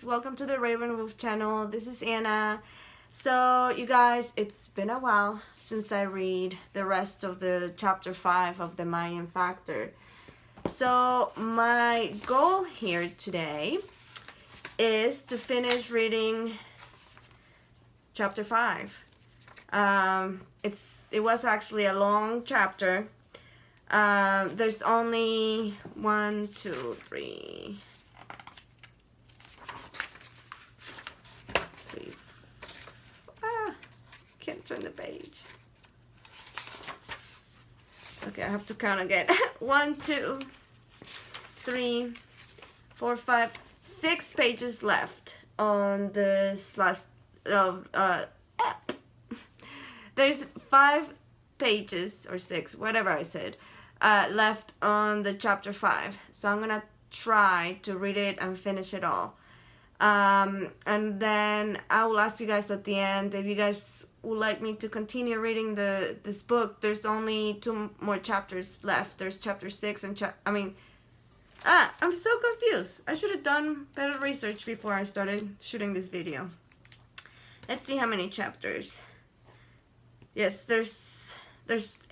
Welcome to the Raven Wolf channel. This is Anna. So you guys, it's been a while since I read the rest of the chapter 5 of the Mayan Factor. So my goal here today is to finish reading chapter 5. It was actually a long chapter. There's only 1, 2, 3. Can't turn the page. Okay, I have to count again. 1, 2, 3, 4, 5, 6 pages left on this last. There's 5 pages or 6, whatever I said, left on the chapter 5. So I'm gonna try to read it and finish it all. And then I will ask you guys at the end if you guys would like me to continue reading this book. There's only 2 more chapters left. There's chapter 6 and I'm so confused. I should have done better research before I started shooting this video. Let's see how many chapters. Yes, there's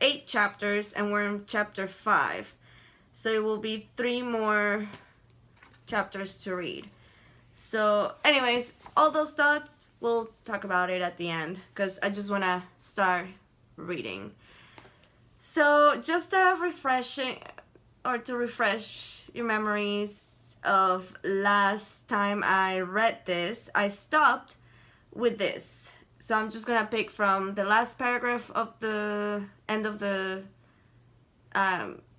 8 chapters and we're in chapter 5. So it will be 3 more chapters to read. So anyways, all those thoughts, we'll talk about it at the end because I just want to start reading. So just to refresh your memories of last time I read this, I stopped with this. So I'm just going to pick from the last paragraph of the end of the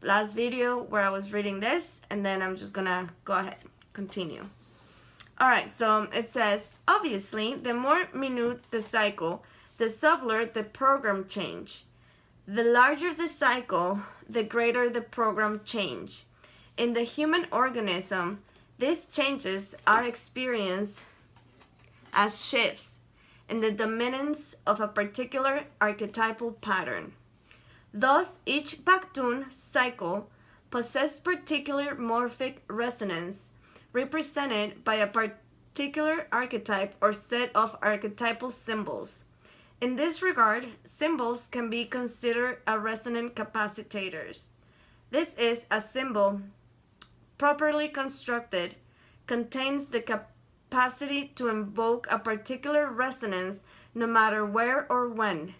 last video where I was reading this, and then I'm just going to go ahead, continue. Alright, so it says, obviously, the more minute the cycle, the subtler the program change. The larger the cycle, the greater the program change. In the human organism, these changes are experienced as shifts in the dominance of a particular archetypal pattern. Thus, each Baktun cycle possesses particular morphic resonance, represented by a particular archetype or set of archetypal symbols. In this regard, symbols can be considered as resonant capacitors. This is a symbol, properly constructed, contains the capacity to invoke a particular resonance no matter where or when.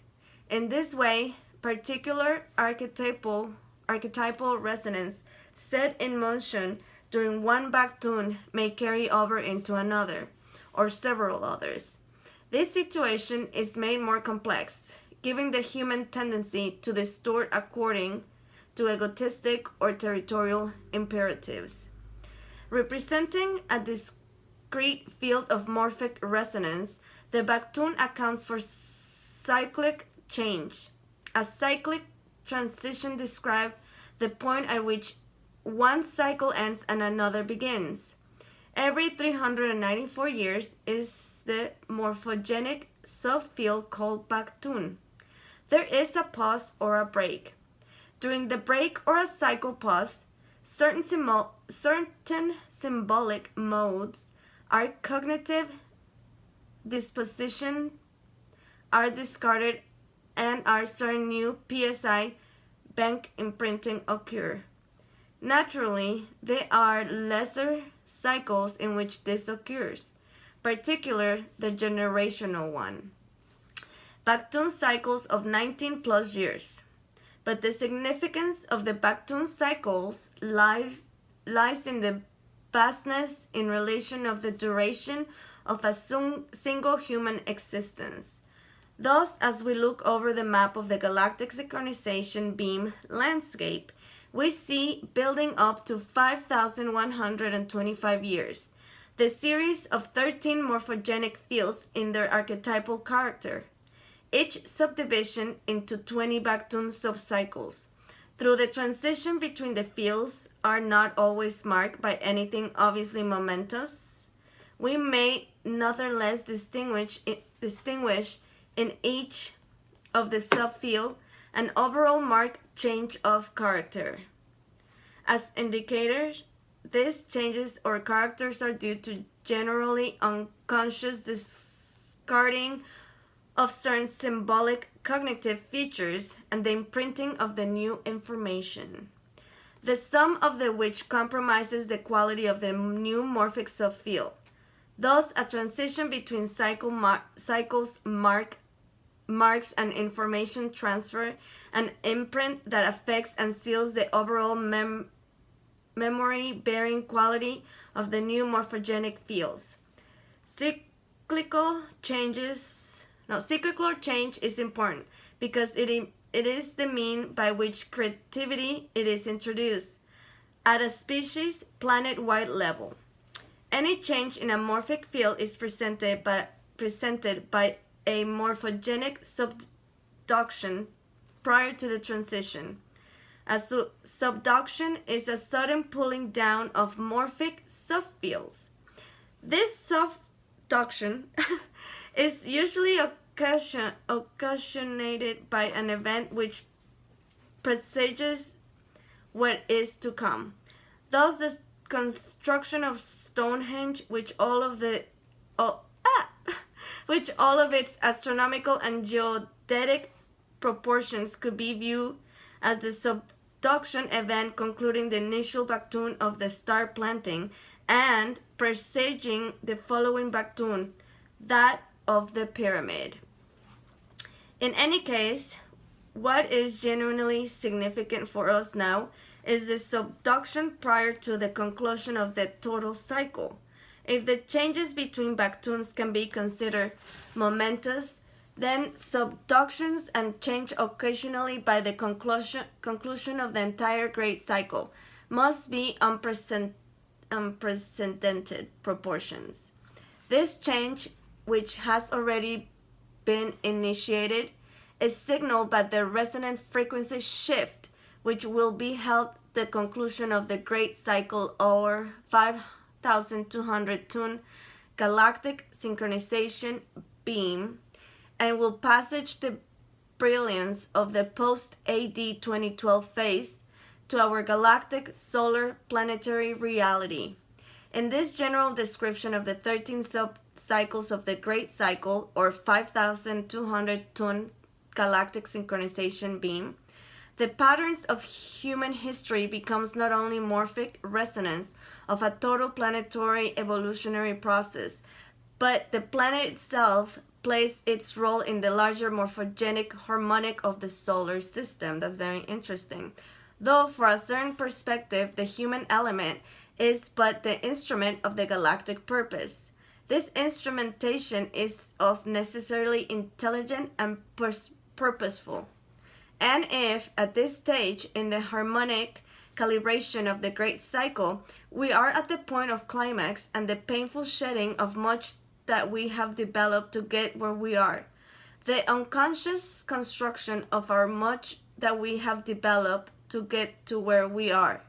In this way, particular archetypal resonance set in motion during one Baktun may carry over into another, or several others. This situation is made more complex, given the human tendency to distort according to egotistic or territorial imperatives. Representing a discrete field of morphic resonance, the Baktun accounts for cyclic change. A cyclic transition describes the point at which one cycle ends and another begins. Every 394 years is the morphogenic subfield called Baktun. There is a pause or a break. During the break or a cycle pause, certain symbolic modes are cognitive disposition are discarded and certain new PSI bank imprinting occur. Naturally, there are lesser cycles in which this occurs, particularly the generational one. Baktun cycles of 19 plus years. But the significance of the Baktun cycles lies in the vastness in relation of the duration of a single human existence. Thus, as we look over the map of the galactic synchronization beam landscape, we see building up to 5,125 years, the series of 13 morphogenic fields in their archetypal character, each subdivision into 20 Baktun subcycles. Through the transition between the fields are not always marked by anything obviously momentous. we may nonetheless distinguish in each of the subfield an overall marked change of character. As indicators, these changes or characters are due to generally unconscious discarding of certain symbolic cognitive features and the imprinting of the new information, the sum of which compromises the quality of the new morphic subfield. Thus, a transition between cycles marks an information transfer, an imprint that affects and seals the overall memory-bearing quality of the new morphogenic fields. Cyclical change is important because it is the mean by which creativity it is introduced at a species planet-wide level. Any change in a morphic field is presented by a morphogenic subduction prior to the transition. A subduction is a sudden pulling down of morphic subfields. This subduction is usually occasioned by an event which presages what is to come. Thus, the construction of Stonehenge, which all of its astronomical and geodetic proportions could be viewed as the subduction event concluding the initial Baktun of the star planting and presaging the following Baktun, that of the pyramid. In any case, what is genuinely significant for us now is the subduction prior to the conclusion of the total cycle. If the changes between Baktuns can be considered momentous, then subductions and change occasionally by the conclusion of the entire great cycle must be unprecedented proportions. This change, which has already been initiated, is signaled by the resonant frequency shift, which will be held the conclusion of the great cycle or 5,200 tune galactic synchronization beam, and will passage the brilliance of the post-AD 2012 phase to our galactic solar planetary reality. In this general description of the 13 sub-cycles of the Great Cycle, or 5,200 tune galactic synchronization beam, the patterns of human history becomes not only morphic resonance of a total planetary evolutionary process, but the planet itself plays its role in the larger morphogenic harmonic of the solar system. That's very interesting. Though for a certain perspective, the human element is but the instrument of the galactic purpose. This instrumentation is of necessarily intelligent and purposeful. And if, at this stage in the harmonic calibration of the great cycle, we are at the point of climax and the painful shedding of much that we have developed to get where we are, the unconscious construction of our much that we have developed to get to where we are.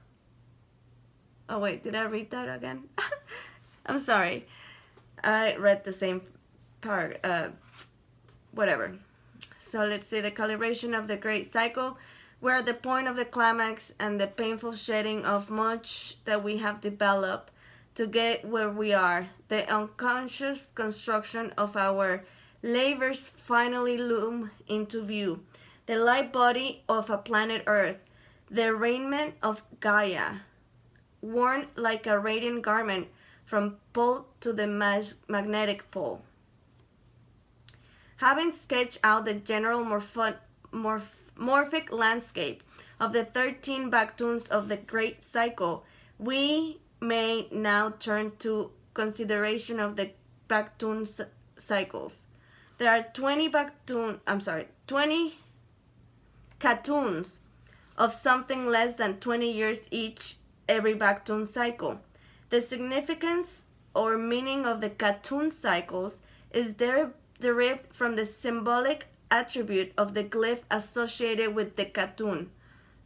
Oh wait, did I read that again? I'm sorry. I read the same part. Whatever. So let's say the calibration of the great cycle. We're at the point of the climax and the painful shedding of much that we have developed to get where we are. The unconscious construction of our labors finally loom into view. The light body of a planet Earth, the raiment of Gaia, worn like a radiant garment from pole to the magnetic pole. Having sketched out the general morphic landscape of the 13 Baktuns of the Great Cycle, we may now turn to consideration of the Baktun cycles. There are 20 Katuns of something less than 20 years each every Baktun cycle. The significance or meaning of the Katun cycles is derived from the symbolic attribute of the glyph associated with the Katun.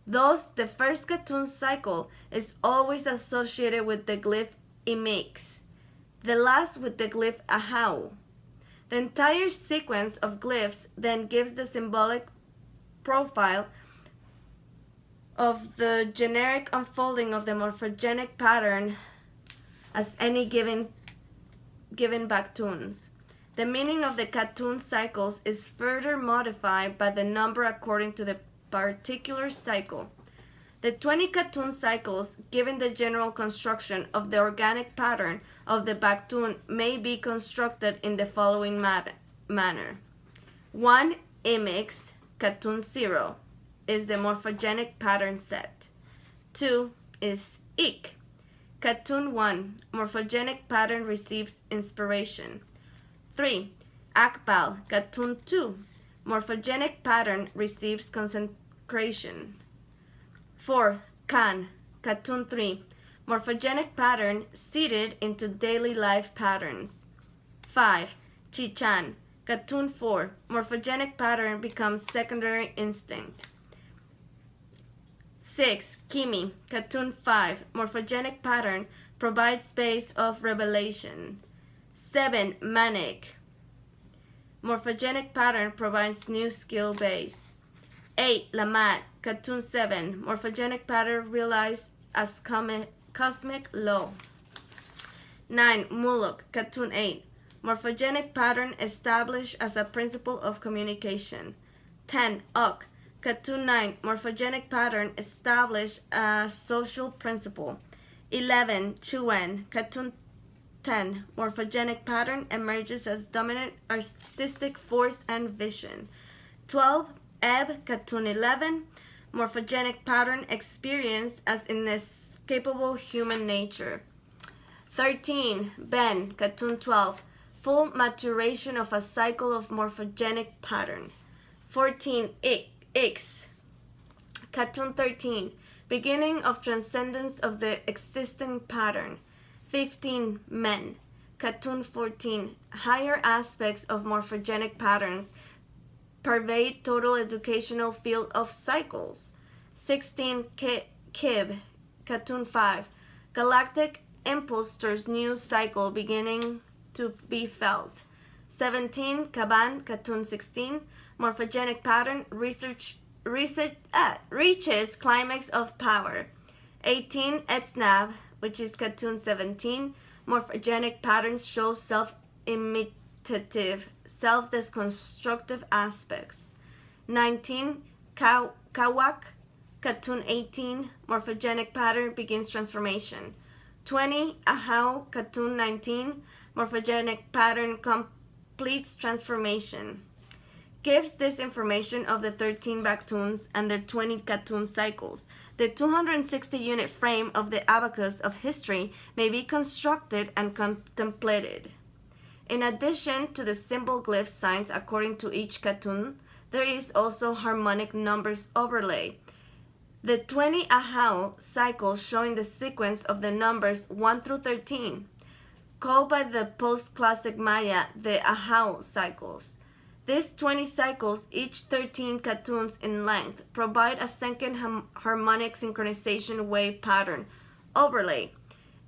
Thus, the first Katun cycle is always associated with the glyph Imix. the last with the glyph Ahau. The entire sequence of glyphs then gives the symbolic profile of the generic unfolding of the morphogenic pattern as any given Baktuns. The meaning of the Katun cycles is further modified by the number according to the particular cycle. The 20 Katun cycles, given the general construction of the organic pattern of the Baktun, may be constructed in the following manner. 1 Imix Katun 0 is the morphogenic pattern set. 2 is Ik. Katun 1, morphogenic pattern receives inspiration. 3. Akbal, Katun 2, morphogenic pattern receives consecration. 4. Kan, Katun 3, morphogenic pattern seeded into daily life patterns. 5. Chichan, Katun 4, morphogenic pattern becomes secondary instinct. 6. Kimi, Katun 5, morphogenic pattern provides space of revelation. 7. Manik, morphogenic pattern provides new skill base. 8. Lamat, Katun 7, morphogenic pattern realized as cosmic law. 9. Muluk, Katun 8, morphogenic pattern established as a principle of communication. 10. Ok, Katun 9, morphogenic pattern established as social principle. 11. Chuen, Katun 10, morphogenic pattern emerges as dominant artistic force and vision. 12. Eb, Katun 11, morphogenic pattern experience as inescapable human nature. 13. Ben, Katun 12, full maturation of a cycle of morphogenic pattern. 14. Ix, Katun 13, beginning of transcendence of the existing pattern. 15. Men, Katun 14, higher aspects of morphogenic patterns pervade total educational field of cycles. 16. Kib, Katun 5, galactic impulse towards new cycle beginning to be felt. 17. Kaban, Katun 16, morphogenic pattern reaches climax of power. 18. Etznav, which is Katun 17, morphogenic patterns show self-imitative, self-deconstructive aspects. 19. Kawak, Katun 18, morphogenic pattern begins transformation. 20. Ahau, Katun 19, morphogenic pattern completes transformation. Gives this information of the 13 Baktuns and their 20 Katun cycles. The 260-unit frame of the abacus of history may be constructed and contemplated. In addition to the symbol glyph signs according to each Katun, there is also harmonic numbers overlay. The 20 Ahau cycles showing the sequence of the numbers 1 through 13, called by the post-classic Maya the Ahau cycles. These 20 cycles, each 13 Katuns in length, provide a second harmonic synchronization wave pattern overlay,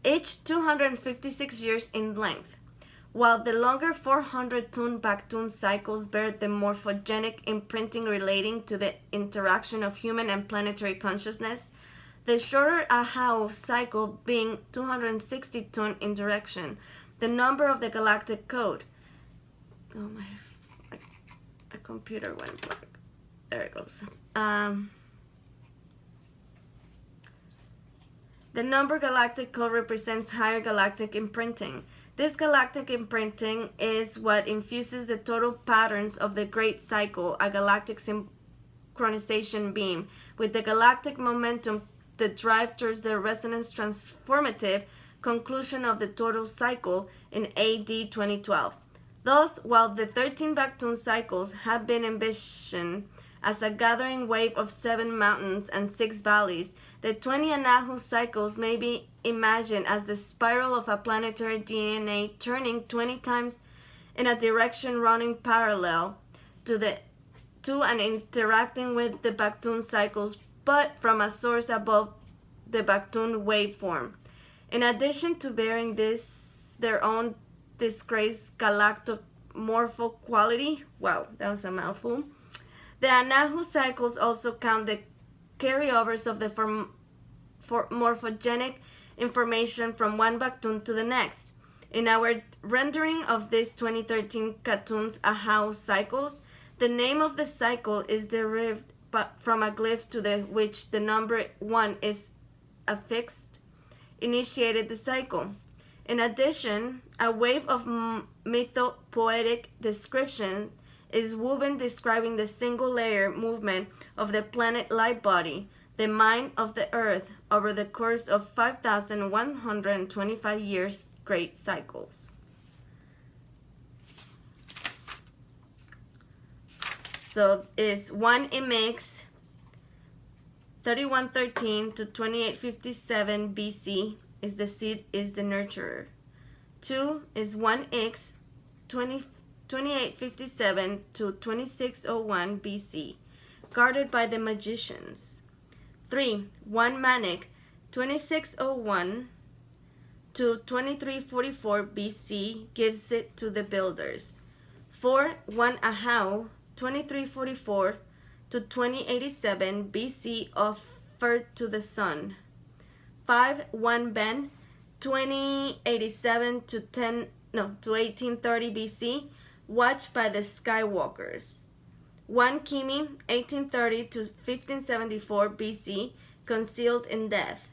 each 256 years in length. While the longer 400-tune Baktun cycles bear the morphogenic imprinting relating to the interaction of human and planetary consciousness, the shorter Ahau cycle being 260-tune in direction, the number of the galactic code. Oh my, the computer went black. There it goes. The number galactic code represents higher galactic imprinting. This galactic imprinting is what infuses the total patterns of the Great Cycle, a galactic synchronization beam, with the galactic momentum that drive towards the resonance transformative conclusion of the total cycle in AD 2012. Thus, while the 13 Baktun cycles have been envisioned as a gathering wave of 7 mountains and 6 valleys, the 20 Anahu cycles may be imagined as the spiral of a planetary DNA turning 20 times in a direction running parallel to and interacting with the Baktun cycles, but from a source above the Baktun waveform. In addition to bearing this their own disgraced galactomorpho quality. Wow, that was a mouthful. The Anahu cycles also count the carryovers of the morphogenic information from one Bactun to the next. In our rendering of these 2013 Khatums Ahau cycles, the name of the cycle is derived from a glyph to which the number 1 is affixed, initiated the cycle. In addition, a wave of mythopoetic description is woven describing the single layer movement of the planet light body, the mind of the earth, over the course of 5,125 years great cycles. So is 1 Imix 3113 to 2857 BC is the seed, is the nurturer. 2 is 1X 2857 to 2601 BC, guarded by the magicians. 3. 1 Manic 2601 to 2344 BC gives it to the builders. 4. 1 Ahau 2344 to 2087 BC offered to the sun. 5. 1 Ben 2087 to 1830 BC, watched by the Skywalkers. 1 Kimi 1830 to 1574 BC, concealed in death.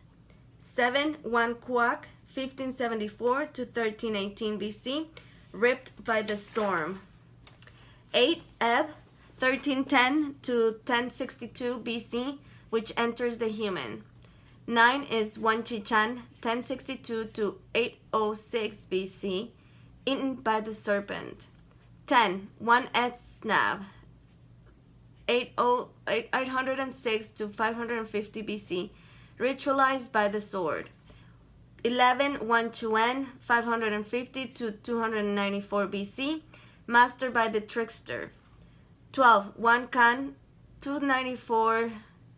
7. 1 Quack 1574 to 1318 BC, ripped by the storm. 8 Ebb 1310 to 1062 BC, which enters the human. 9 is 1 Chichan 1062 to 806 BC, eaten by the serpent. 10 1 Etznab 806 to 550 BC, ritualized by the sword. 11 1 Chuen 550 to 294 BC, mastered by the trickster. 12 1 Kan 294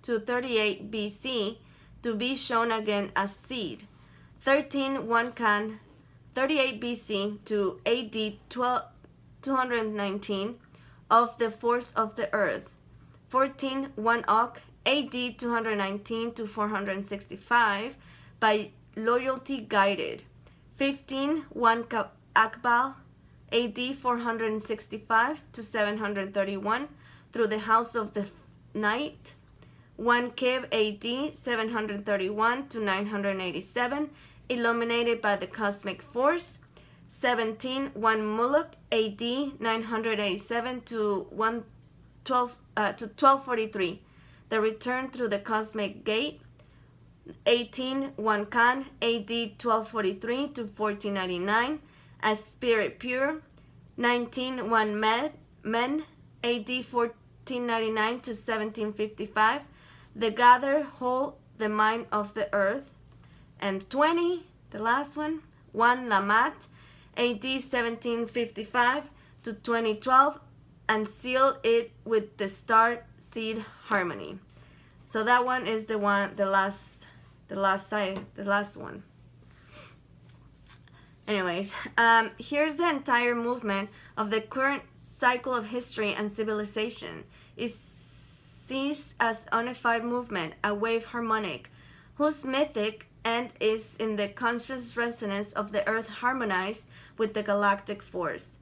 to 38 BC, to be shown again as seed. 13 1 Kan 38 BC to AD 219, of the force of the earth. 14 1 Ok AD 219 to 465, by loyalty guided. 15 1 Akbal AD 465 to 731, through the house of the night. 1 Kib AD 731 to 987, illuminated by the cosmic force. 17 1 Muluk AD 987 to 1243, the return through the cosmic gate. 18 1 Khan AD 1243 to 1499, as spirit pure. 19 1 Men AD 1499 to 1755, the gather hold the mind of the earth. And 20, the last one, 1 Lamat AD 1755 to 2012, and seal it with the star seed harmony. So that one is the last one. Anyways, here's the entire movement of the current cycle of history and civilization. It sees as unified movement, a wave harmonic, whose mythic end is in the conscious resonance of the earth harmonized with the galactic force.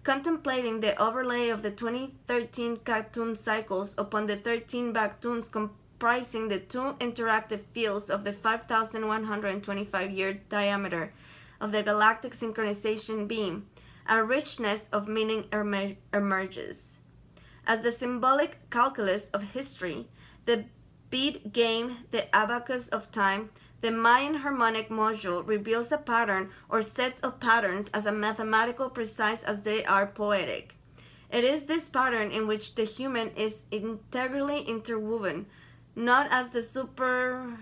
Contemplating the overlay of the 2013 Khatun cycles upon the 13 Bactuns comprising the two interactive fields of the 5,125-year diameter of the galactic synchronization beam, a richness of meaning emerges. As the symbolic calculus of history, the beat game, the abacus of time, the Mayan harmonic module reveals a pattern or sets of patterns as mathematical precise as they are poetic. It is this pattern in which the human is integrally interwoven, not as the supreme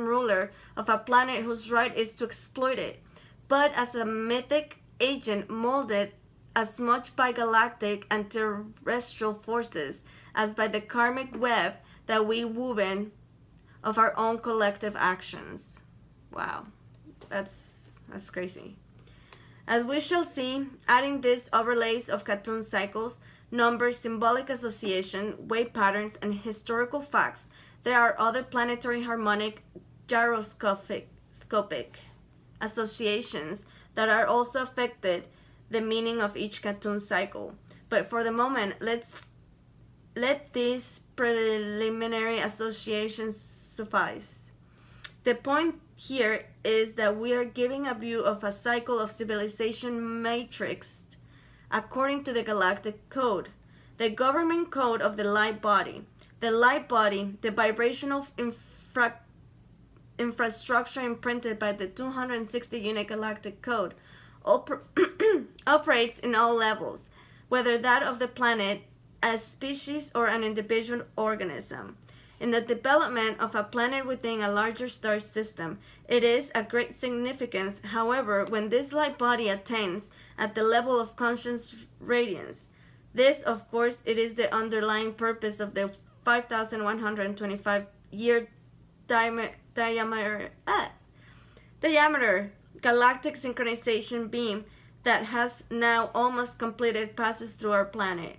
ruler of a planet whose right is to exploit it, but as a mythic agent molded as much by galactic and terrestrial forces as by the karmic web that we woven of our own collective actions. Wow, that's That's crazy. As we shall see, adding these overlays of Khatun cycles, numbers, symbolic association, wave patterns, and historical facts, there are other planetary harmonic gyroscopic associations that are also affected the meaning of each Khatun cycle. But for the moment, let these preliminary associations suffice. The point here is that we are giving a view of a cycle of civilization matrixed according to the galactic code, the government code of the light body. The light body, the vibrational infrastructure imprinted by the 260 unit galactic code, operates in all levels, whether that of the planet, as species, or an individual organism. In the development of a planet within a larger star system, it is of great significance, however, when this light body attains at the level of conscious radiance. This, of course, it is the underlying purpose of the 5,125 year diameter galactic synchronization beam that has now almost completed passes through our planet.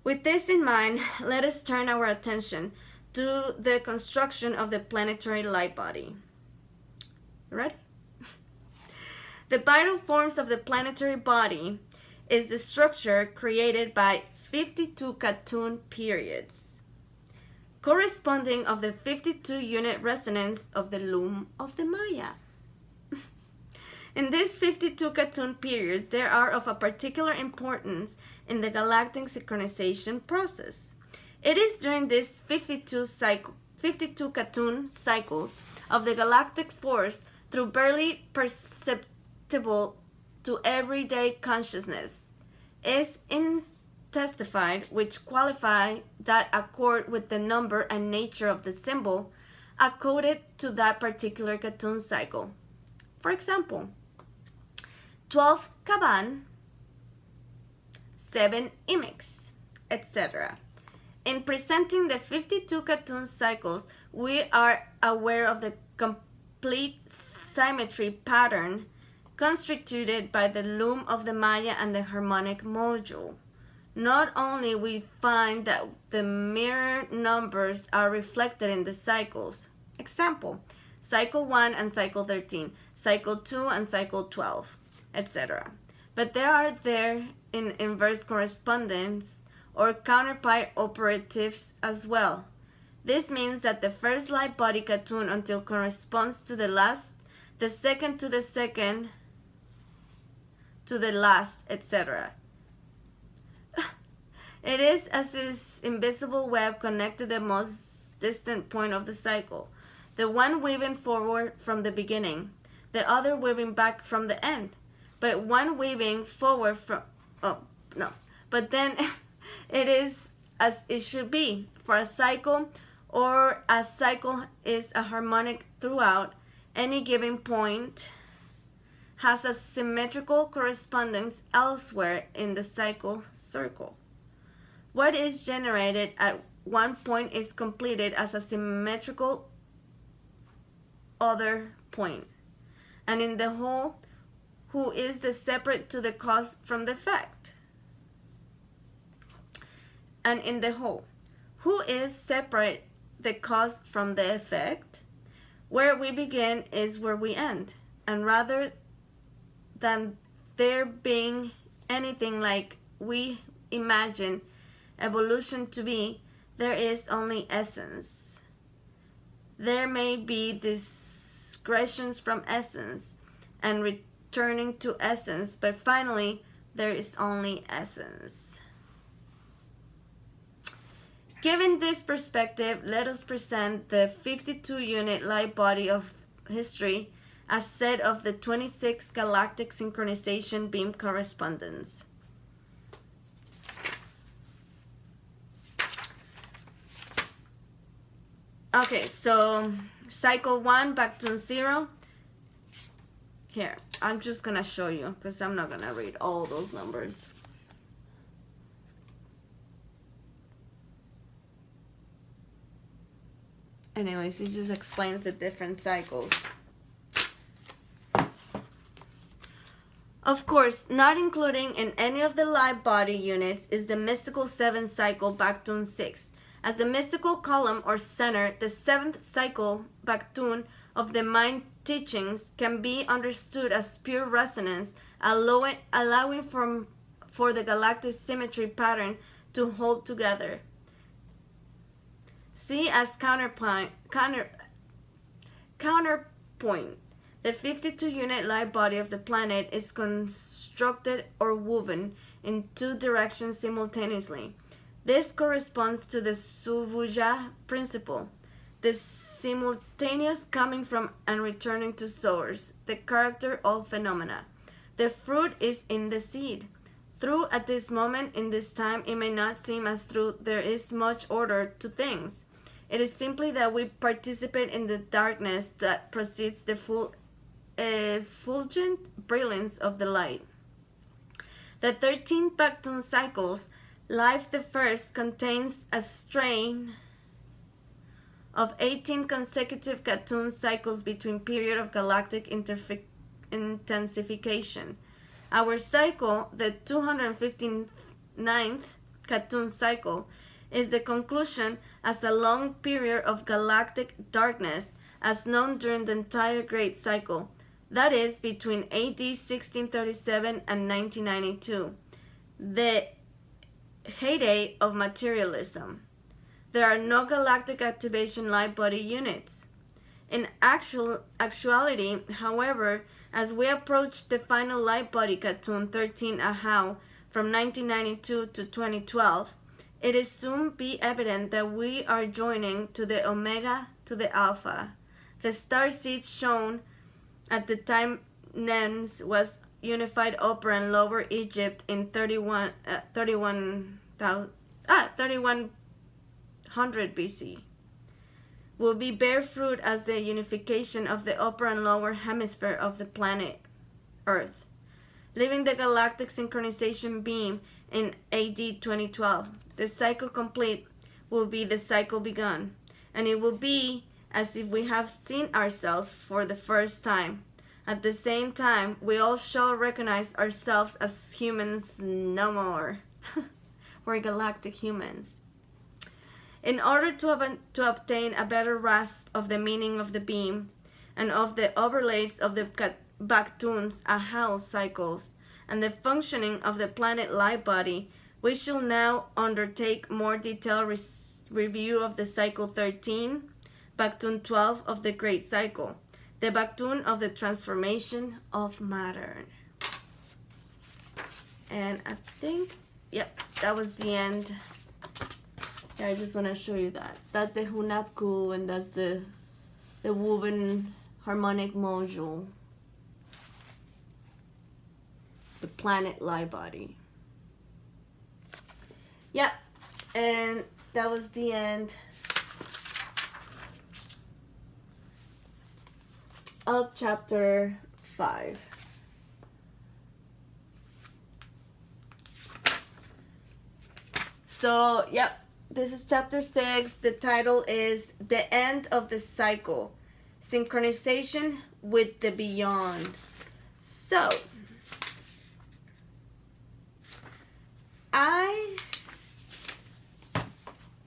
With this in mind, let us turn our attention to the construction of the planetary light body. Ready? The vital forms of the planetary body is the structure created by 52 Khatun periods, corresponding of the 52 unit resonance of the loom of the Maya. In these 52 Khatun periods, there are of a particular importance in the galactic synchronization process. It is during these 52 Khatun cycles of the galactic force, through barely perceptible to everyday consciousness, is testified, which qualify that accord with the number and nature of the symbol accorded to that particular Khatun cycle. For example, 12 Kaban, 7 Imix, etc. In presenting the 52 Khatun cycles, we are aware of the complete symmetry pattern constituted by the loom of the Maya and the harmonic module. Not only we find that the mirror numbers are reflected in the cycles, example, cycle 1 and cycle 13, cycle 2 and cycle 12, etc. But there are in inverse correspondence or counterpart operatives as well. This means that the first light body Khatun until corresponds to the last, the second to the second, to the last, etc. It is as this invisible web connected the most distant point of the cycle, the one weaving forward from the beginning, the other weaving back from the end, but one weaving forward from, but then it is as it should be for a cycle, or a cycle is a harmonic throughout. Any given point has a symmetrical correspondence elsewhere in the cycle circle. What is generated at one point is completed as a symmetrical other point, and in the whole, who is the separate to the cause from the effect? And in the whole, who is separate the cause from the effect? Where we begin is where we end, and rather than there being anything like we imagine evolution to be, there is only essence. There may be digressions from essence and returning to essence, but finally there is only essence. Given this perspective, let us present the 52 unit light body of history as set of the 26 galactic synchronization beam correspondence. Okay, so cycle 1 back to 0. Here, I'm just gonna show you because I'm not gonna read all those numbers. Anyways, it just explains the different cycles. Of course, not including in any of the light body units is the mystical 7th cycle Baktun 6. As the mystical column or center, the 7th cycle Baktun of the mind teachings can be understood as pure resonance, allowing for the galactic symmetry pattern to hold together. See as counterpoint. The 52-unit light body of the planet is constructed or woven in 2 directions simultaneously. This corresponds to the Suvuja principle, the simultaneous coming from and returning to source, the character of phenomena. The fruit is in the seed. Though at this moment in this time it may not seem as though there is much order to things. It is simply that we participate in the darkness that precedes the fulgent brilliance of the light. The 13 Baktun cycles, life the first, contains a strain of 18 consecutive Katun cycles between period of galactic intensification. Our cycle, the 259th Katun cycle, is the conclusion as a long period of galactic darkness as known during the entire Great Cycle, that is, between AD 1637 and 1992, the heyday of materialism. There are no galactic activation light body units. In actuality, however, as we approach the final light body Katun 13 Ahau from 1992 to 2012, it is soon be evident that we are joining to the Omega to the Alpha. The star seeds shown at the time Nens was unified Upper and Lower Egypt in 3100 BC will be bear fruit as the unification of the upper and lower hemisphere of the planet Earth, leaving the galactic synchronization beam in AD 2012. The cycle complete will be the cycle begun, and it will be as if we have seen ourselves for the first time. At the same time, we all shall recognize ourselves as humans no more. We're galactic humans. In order to obtain a better grasp of the meaning of the beam and of the overlays of the Baktun's Ahau cycles and the functioning of the planet light body, we shall now undertake more detailed review of the cycle 13, Baktun 12 of the Great Cycle, the Baktun of the transformation of matter. And I think, yep, that was the end. Yeah, I just want to show you that. That's the Hunapku, and that's the woven harmonic module. The planet light body. Yep, and that was the end of chapter 5. So, yep, this is chapter 6. The title is The End of the Cycle, Synchronization with the Beyond. So,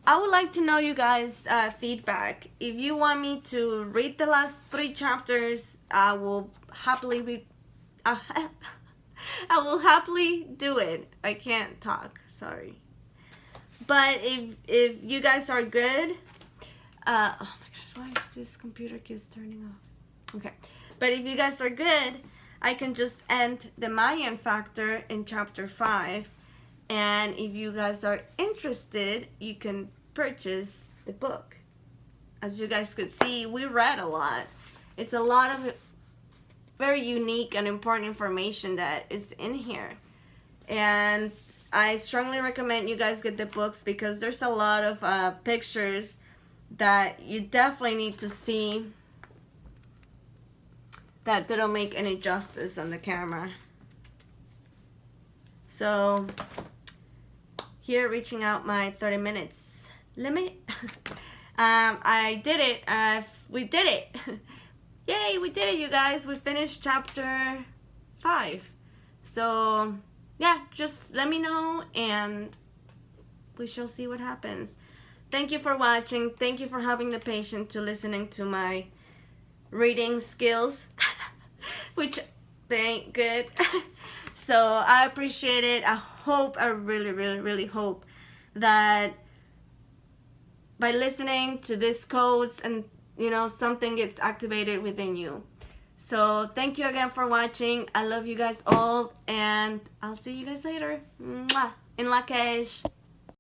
I would like to know you guys' feedback. If you want me to read the last 3 chapters, I will happily I will happily do it. I can't talk, sorry. But if you guys are good, oh my gosh, why is this computer keeps turning off? Okay, but if you guys are good, I can just end the Mayan factor in chapter 5. And if you guys are interested, you can purchase the book. As you guys could see, we read a lot. It's a lot of very unique and important information that is in here. And I strongly recommend you guys get the books because there's a lot of pictures that you definitely need to see that they don't make any justice on the camera. So here, reaching out my 30 minutes limit. I did it. We did it. Yay, we did it, you guys. We finished chapter 5. So yeah, just let me know and we shall see what happens. Thank you for watching. Thank you for having the patience to listening to my reading skills, which they ain't good. So I appreciate it. I really hope that by listening to these codes and something gets activated within you. So thank you again for watching. I love you guys all, and I'll see you guys later. Mwah. In la cage.